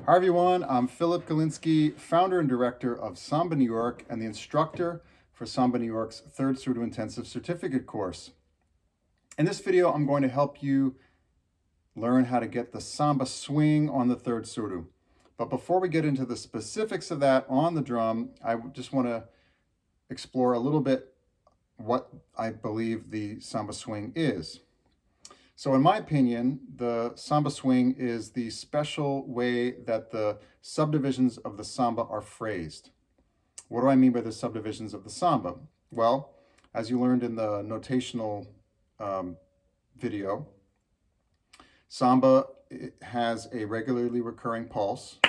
Hi everyone, I'm Philip Galinsky, founder and director of Samba New York and the instructor for Samba New York's third Surdo Intensive Certificate Course. In this video, I'm going to help you learn how to get the Samba swing on the third Surdo. But before we get into the specifics of that on the drum, I just want to explore a little bit what I believe the Samba swing is. So in my opinion, the Samba swing is the special way that the subdivisions of the Samba are phrased. What do I mean by the subdivisions of the Samba? Well, as you learned in the notational video, Samba has a regularly recurring pulse,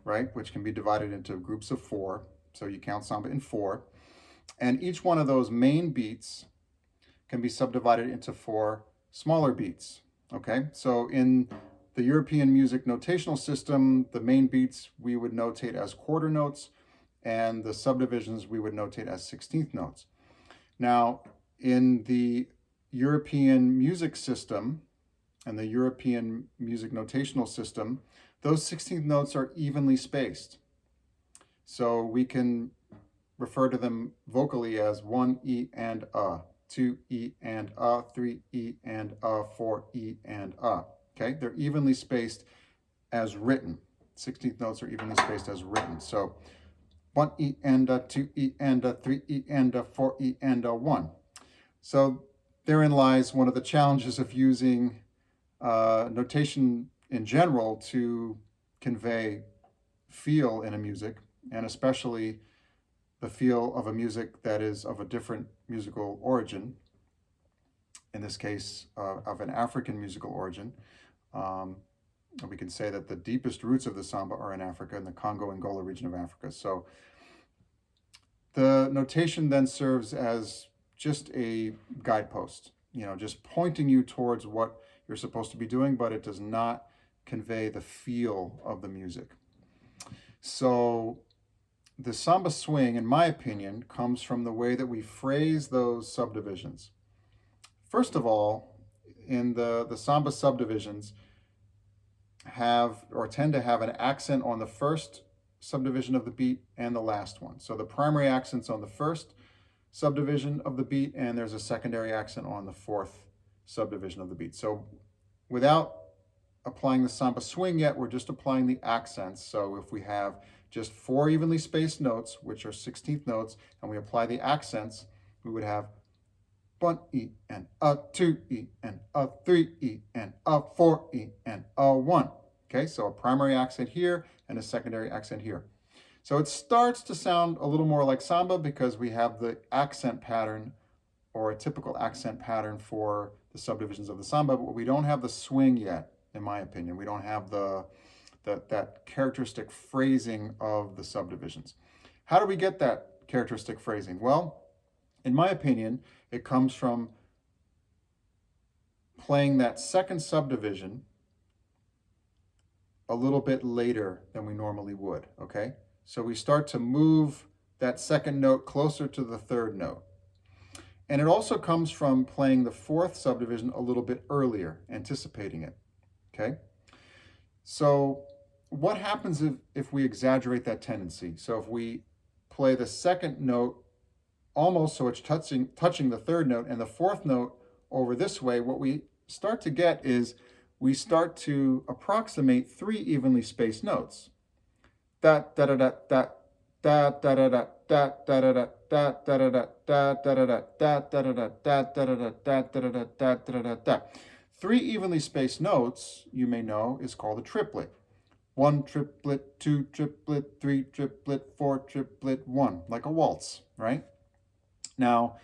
right, which can be divided into groups of 4. So you count Samba in 4. And each one of those main beats can be subdivided into 4 smaller beats. Okay, so in the European music notational system, the main beats we would notate as quarter notes, and the subdivisions we would notate as 16th notes. Now, in the European music system and the European music notational system, those 16th notes are evenly spaced. So we can refer to them vocally as 1 E and A, 2 E and A, 3 E and A, 4 E and A. Okay, they're evenly spaced as written. 16th notes are evenly spaced as written. So 1 E and A, 2 E and A, 3 E and A, 4 E and A, 1. So therein lies one of the challenges of using notation in general to convey feel in a music, and especially the feel of a music that is of a different musical origin, in this case, of an African musical origin. We can say that the deepest roots of the Samba are in Africa, in the Congo-Angola region of Africa. So the notation then serves as just a guidepost, just pointing you towards what you're supposed to be doing, but it does not convey the feel of the music. So the Samba swing, in my opinion, comes from the way that we phrase those subdivisions. First of all, in the Samba subdivisions have or tend to have an accent on the first subdivision of the beat and the last one. So the primary accent's on the first subdivision of the beat, and there's a secondary accent on the fourth subdivision of the beat. So without applying the Samba swing yet, we're just applying the accents. So if we have just 4 evenly spaced notes, which are 16th notes, and we apply the accents, we would have 1 E and A, 2 E and A, 3 E and A, 4 E and A, 1. Okay, so a primary accent here and a secondary accent here. So it starts to sound a little more like Samba because we have the accent pattern, or a typical accent pattern for the subdivisions of the Samba, but we don't have the swing yet, in my opinion. We don't have that characteristic phrasing of the subdivisions. How do we get that characteristic phrasing? Well, in my opinion, it comes from playing that second subdivision a little bit later than we normally would, okay? So we start to move that second note closer to the third note. And it also comes from playing the fourth subdivision a little bit earlier, anticipating it, okay? So what happens if we exaggerate that tendency? So if we play the second note almost so it's touching the third note, and the fourth note over this way, what we start to get is we start to approximate 3 evenly spaced notes. Da da da da da da da da da da da da da da da da da da da da. 3 evenly spaced notes, you may know, is called a triplet. 1 triplet, 2 triplet, 3 triplet, 4 triplet, 1, like a waltz, right? Now,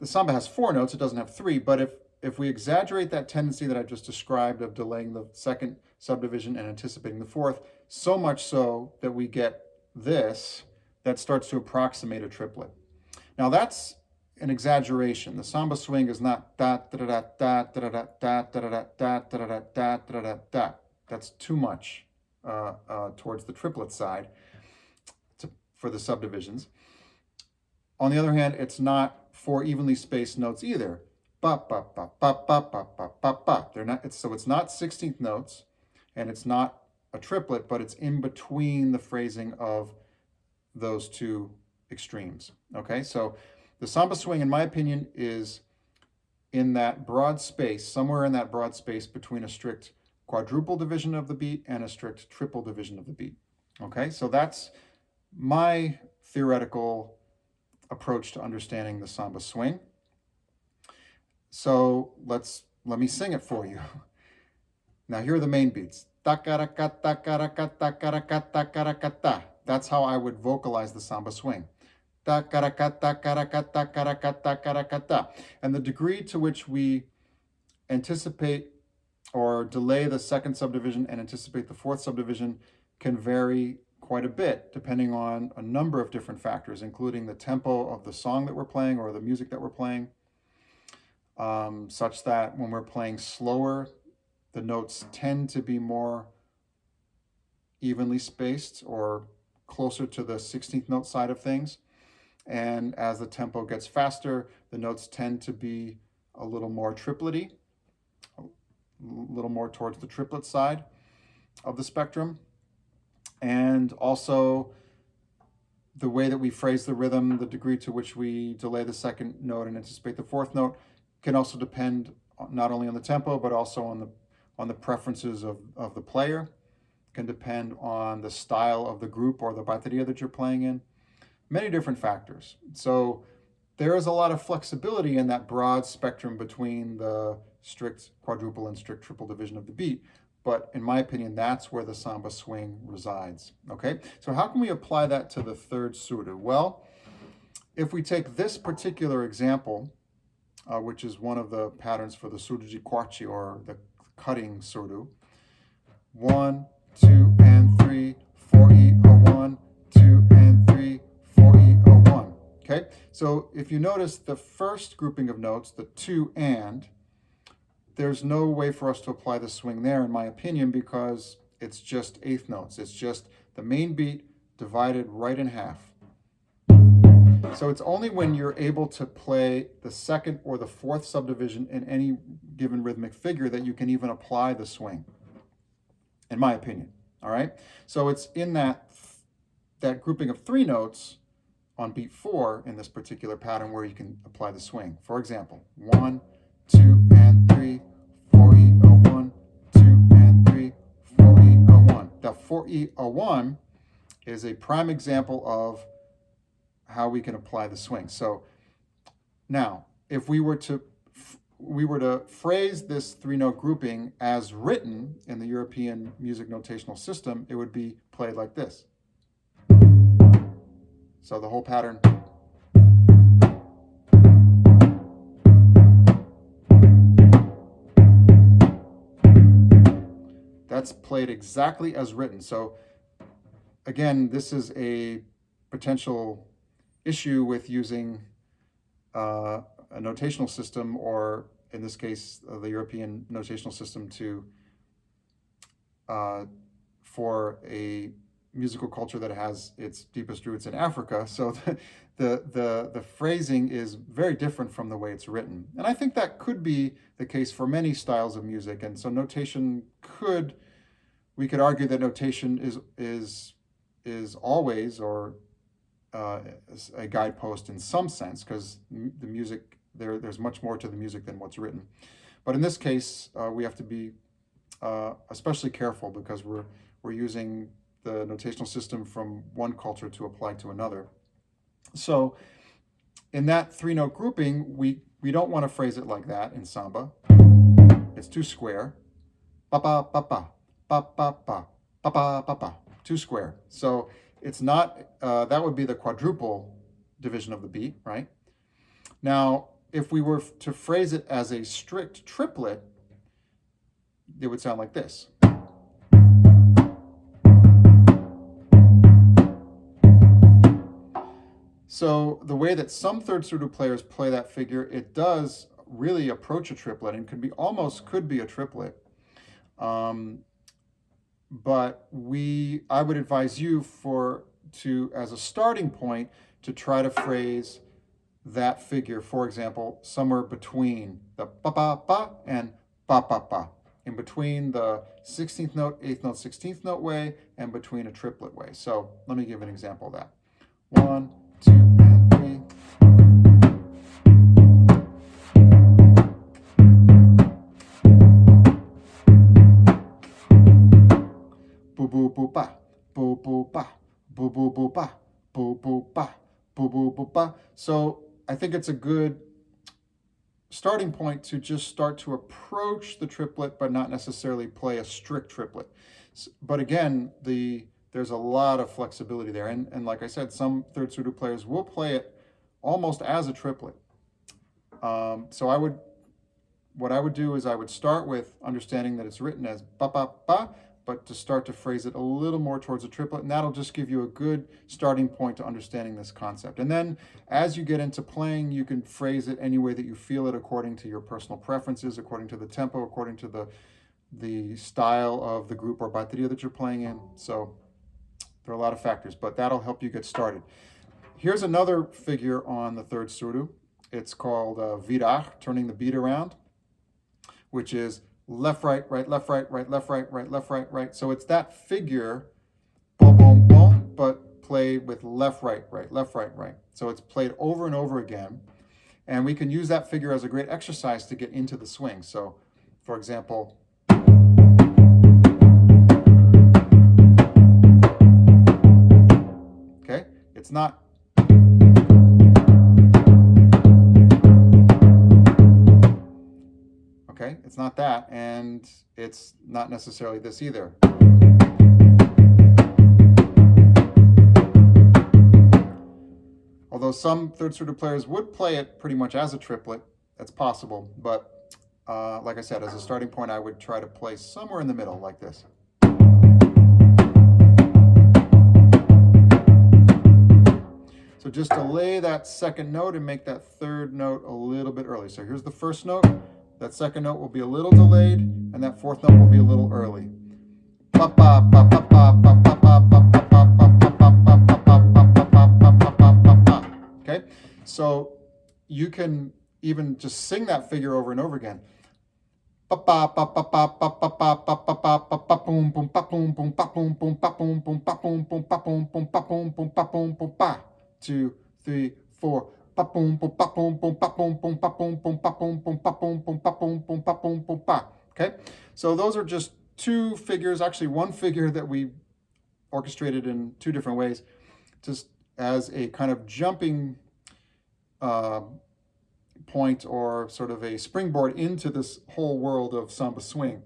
the Samba has 4 notes, it doesn't have 3, but if we exaggerate that tendency that I just described of delaying the second subdivision and anticipating the fourth, so much so that we get this that starts to approximate a triplet. Now that's an exaggeration. The Samba swing is not da da da da da da da da da da da da da da da da. That's too much towards the triplet side for the subdivisions. On the other hand, it's not 4 evenly spaced notes either. Ba ba ba ba ba ba ba ba ba. They're not. So it's not 16th notes. and it's not a triplet, but it's in between the phrasing of those two extremes. Okay, so the samba swing, in my opinion, is in that broad space, somewhere in that broad space between a strict quadruple division of the beat and a strict triple division of the beat. Okay, so that's my theoretical approach to understanding the samba swing. So let me sing it for you. Now here are the main beats. That's how I would vocalize the samba swing. And the degree to which we anticipate or delay the second subdivision and anticipate the fourth subdivision can vary quite a bit depending on a number of different factors, including the tempo of the song that we're playing or the music that we're playing, such that when we're playing slower, the notes tend to be more evenly spaced or closer to the 16th note side of things. And as the tempo gets faster, the notes tend to be a little more triplety, a little more towards the triplet side of the spectrum. And also the way that we phrase the rhythm, the degree to which we delay the second note and anticipate the fourth note can also depend not only on the tempo, but also on the preferences of the player. Can depend on the style of the group or the bateria that you're playing in. Many different factors. So there is a lot of flexibility in that broad spectrum between the strict quadruple and strict triple division of the beat. But in my opinion, that's where the samba swing resides. Okay, so how can we apply that to the third surdo? Well, if we take this particular example, which is one of the patterns for the surdo de corte, or the cutting surdo, 1, 2, and 3, 4E01, 2, and 3, 4E01. Okay, so if you notice the first grouping of notes, the 2 and, there's no way for us to apply the swing there, in my opinion, because it's just eighth notes. It's just the main beat divided right in half. So it's only when you're able to play the second or the fourth subdivision in any given rhythmic figure that you can even apply the swing, in my opinion. All right, so it's in that grouping of 3 notes on beat 4 in this particular pattern where you can apply the swing. For example, 1, 2, and 3, 4E01, 2, and 3, 4E01. Now 4E01 is a prime example of how we can apply the swing. So now, if we were to phrase this 3-note grouping as written in the European music notational system, it would be played like this. So the whole pattern. That's played exactly as written. So again, this is a potential issue with using a notational system, or in this case, the European notational system, for a musical culture that has its deepest roots in Africa. So the phrasing is very different from the way it's written. And I think that could be the case for many styles of music. And so notation we could argue that notation is always, or a guidepost in some sense, because the music, there's much more to the music than what's written. But in this case, we have to be especially careful, because we're using the notational system from one culture to apply to another. So in that 3-note grouping, we don't want to phrase it like that in samba. It's too square. Pa pa pa pa pa pa pa pa pa pa pa. Too square. So it's not, that would be the quadruple division of the beat, right? Now, if we were to phrase it as a strict triplet, it would sound like this. So the way that some third surdo players play that figure, it does really approach a triplet, and could be a triplet. But I would advise you as a starting point, to try to phrase that figure, for example, somewhere between the pa pa pa and pa pa pa. in between the 16th note, 8th note, 16th note way, and between a triplet way. So let me give an example of that. 1, 2, and 3. Boo boo boo ba, boo boo ba, boo boo boo ba, boo boo ba, boo boo boo ba. So I think it's a good starting point to just start to approach the triplet, but not necessarily play a strict triplet. But again, there's a lot of flexibility there. And like I said, some third surdo players will play it almost as a triplet. So what I would do is I would start with understanding that it's written as ba ba ba, but to start to phrase it a little more towards a triplet, and that'll just give you a good starting point to understanding this concept. And then as you get into playing, you can phrase it any way that you feel it according to your personal preferences, according to the tempo, according to the style of the group or bateria that you're playing in. So there are a lot of factors, but that'll help you get started. Here's another figure on the third surdo. It's called virar, turning the beat around, which is left, right, right, left, right, right, left, right, right, left, right, right. So it's that figure, boom, boom, boom, but played with left, right, right, left, right, right. So it's played over and over again. And we can use that figure as a great exercise to get into the swing. So, for example, okay, it's not okay, it's not that, and it's not necessarily this either. Although some third surdo players would play it pretty much as a triplet, that's possible. But like I said, as a starting point, I would try to play somewhere in the middle like this. So just delay that second note and make that third note a little bit early. So here's the first note. That second note will be a little delayed, and that fourth note will be a little early. Okay, so you can even just sing that figure over and over again. 2, 3, 4. Okay, so those are just two figures, actually one figure that we orchestrated in two different ways, just as a kind of jumping point or sort of a springboard into this whole world of samba swing.